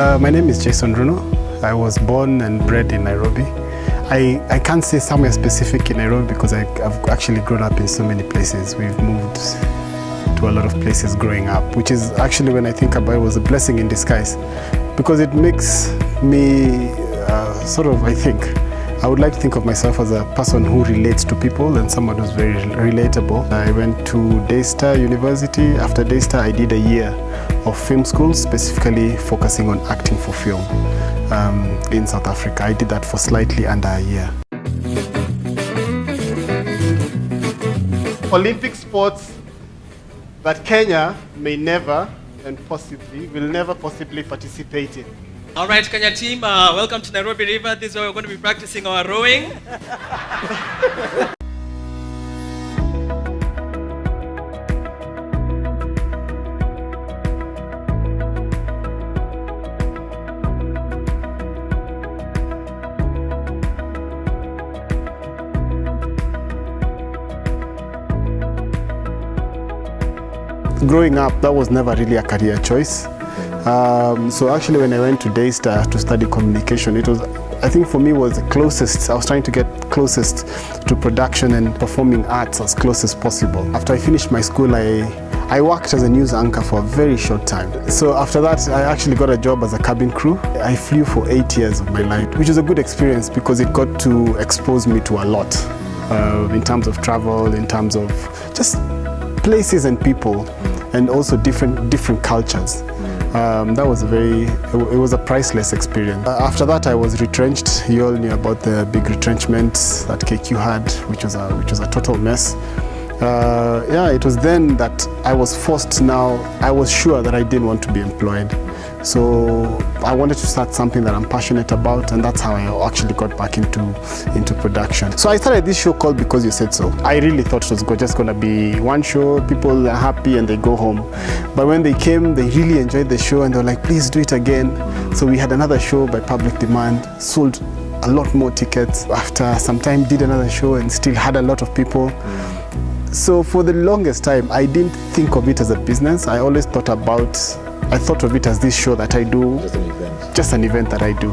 My name is Jason Runo. I was born and bred in Nairobi. I can't say somewhere specific in Nairobi because I've actually grown up in so many places. We've moved to a lot of places growing up, which is actually, when I think about it, was a blessing in disguise, because it makes me I would like to think of myself as a person who relates to people and someone who's very relatable. I went to Daystar University. After Daystar, I did a year of film school, specifically focusing on acting for film in South Africa. I did that for slightly under a year. Olympic sports that Kenya may never and will never possibly participate in. All right, Kenya team, welcome to Nairobi River. This is where we're going to be practicing our rowing. Growing up, that was never really a career choice. So actually, when I went to Daystar to study communication, it was, I think for me, was the closest. I was trying to get closest to production and performing arts as close as possible. After I finished my school, I worked as a news anchor for a very short time. So after that, I actually got a job as a cabin crew. I flew for 8 years of my life, which was a good experience because it got to expose me to a lot in terms of travel, in terms of just places and people, and also different cultures. That was it was a priceless experience. After that, I was retrenched. You all knew about the big retrenchment that KQ had, which was a total mess. It was then that I was forced. Now I was sure that I didn't want to be employed, so I wanted to start something that I'm passionate about, and that's how I actually got back into production. So I started this show called Because You Said So. I really thought it was just going to be one show, people are happy and they go home. But when they came, they really enjoyed the show and they were like, please do it again. So we had another show by public demand, sold a lot more tickets. After some time, did another show and still had a lot of people. So for the longest time, I didn't think of it as a business. I always thought of it as this show that I do, just an event that I do.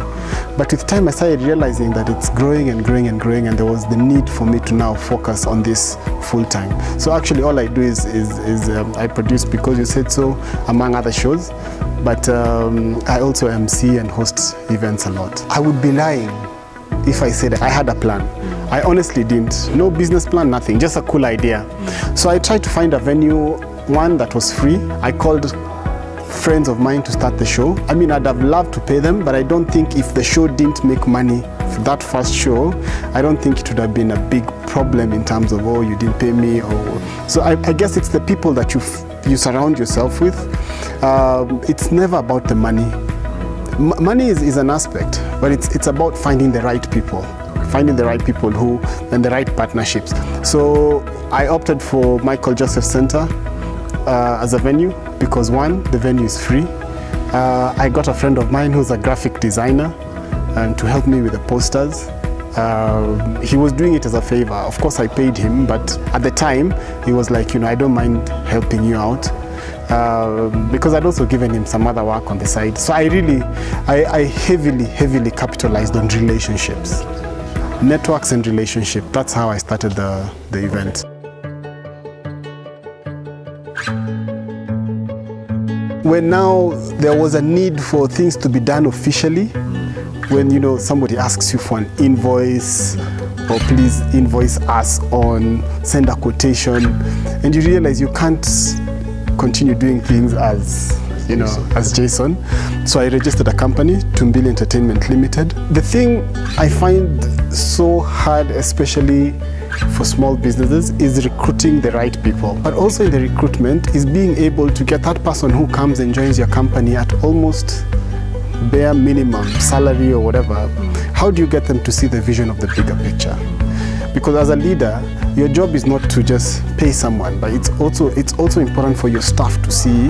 But with time, I started realizing that it's growing and growing and growing, and there was the need for me to now focus on this full time. So actually, all I do is I produce Because You Said So, among other shows, but I also MC and host events a lot. I would be lying if I said I had a plan. I honestly didn't. No business plan, nothing, just a cool idea. So I tried to find a venue, one that was free. I called friends of mine to start the show. I mean, I'd have loved to pay them, but I don't think if the show didn't make money for that first show, I don't think it would have been a big problem in terms of, oh, you didn't pay me. So I guess it's the people that you surround yourself with. It's never about the money. Money is an aspect, but it's about finding the right people. Finding the right people and the right partnerships. So I opted for Michael Joseph Center as a venue because, one, the venue is free. I got a friend of mine who's a graphic designer to help me with the posters. He was doing it as a favor. Of course, I paid him, but at the time, he was like, I don't mind helping you out. Because I'd also given him some other work on the side. So I heavily capitalized on relationships. Networks and relationship. That's how I started the event. When now there was a need for things to be done officially, when somebody asks you for an invoice, or please invoice us on, send a quotation, and you realize you can't continue doing things as Jason. So I registered a company, Tumbili Entertainment Limited. The thing I find so hard, especially for small businesses, is recruiting the right people. But also in the recruitment is being able to get that person who comes and joins your company at almost bare minimum salary or whatever. How do you get them to see the vision of the bigger picture? Because as a leader, your job is not to just pay someone, but it's also important for your staff to see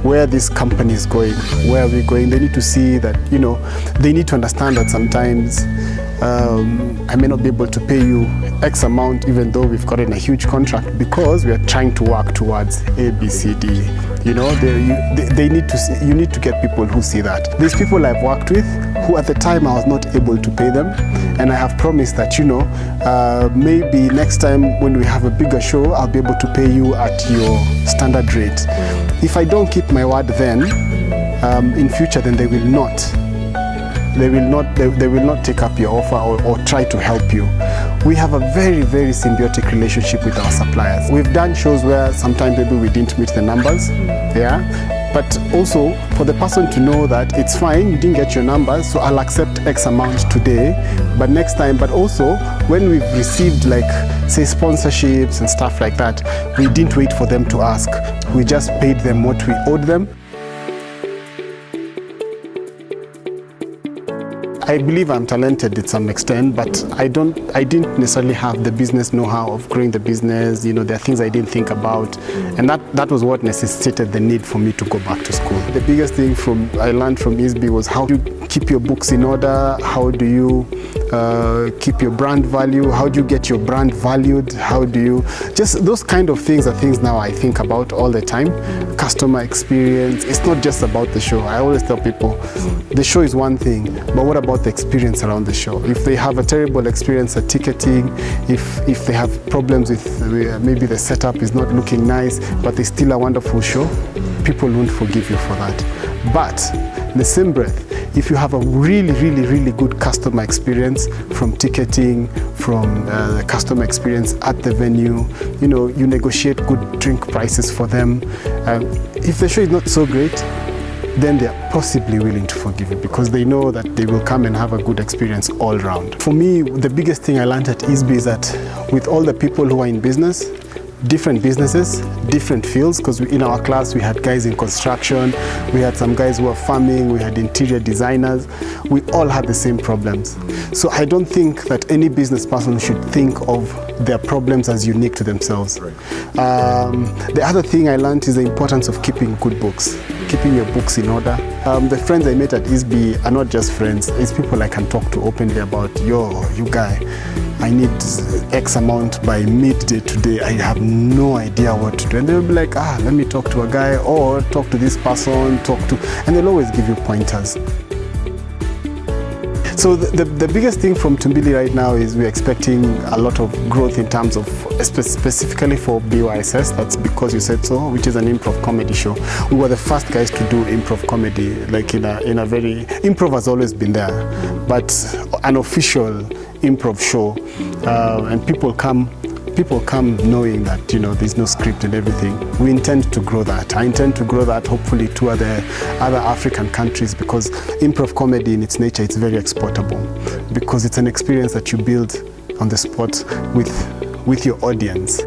where this company is going, where are we going. They need to see that, they need to understand that sometimes I may not be able to pay you X amount even though we've gotten a huge contract, because we are trying to work towards A, B, C, D You know, they need to see, you need to get people who see that. These people I've worked with, who at the time I was not able to pay them, and I have promised that, you know, maybe next time when we have a bigger show, I'll be able to pay you at your standard rate. If I don't keep my word then, in future, then they will not take up your offer or try to help you. We have a very, very symbiotic relationship with our suppliers. We've done shows where sometimes maybe we didn't meet the numbers, yeah, but also for the person to know that it's fine, you didn't get your numbers, so I'll accept X amount today, but next time. But also when we've received, like, say, sponsorships and stuff like that, we didn't wait for them to ask. We just paid them what we owed them. I believe I'm talented to some extent, but I didn't necessarily have the business know-how of growing the business. You know, there are things I didn't think about, and that was what necessitated the need for me to go back to school. The biggest thing I learned from ISBI was how to keep your books in order, how do you keep your brand value, how do you get your brand valued, how do you, just those kind of things are things now I think about all the time. Customer experience, it's not just about the show. I always tell people, the show is one thing, but what about the experience around the show? If they have a terrible experience at ticketing, if they have problems with maybe the setup is not looking nice, but it's still a wonderful show, people won't forgive you for that. But in the same breath, if you have a really, really, really good customer experience from ticketing, from the customer experience at the venue, you know, you negotiate good drink prices for them. If the show is not so great, then they are possibly willing to forgive you because they know that they will come and have a good experience all around. For me, the biggest thing I learned at ISBI is that with all the people who are in business, different businesses, different fields, because in our class we had guys in construction, we had some guys who were farming, we had interior designers, we all had the same problems. So I don't think that any business person should think of their problems as unique to themselves. Right. The other thing I learned is the importance of keeping good books, keeping your books in order. The friends I met at ISBI are not just friends, it's people I can talk to openly about, yo, you guy, I need X amount by midday today, I have no idea what to do. And they'll be like, let me talk to a guy or talk to this person, and they'll always give you pointers. So the biggest thing from Tumbili right now is we're expecting a lot of growth in terms of, specifically for BYSS, that's Because You Said So, which is an improv comedy show. We were the first guys to do improv comedy, like in a very, improv has always been there, but an official improv show, and people come knowing that, you know, there's no script and everything. We intend to grow that. I intend to grow that hopefully to other African countries, because improv comedy in its nature, it's very exportable because it's an experience that you build on the spot with your audience.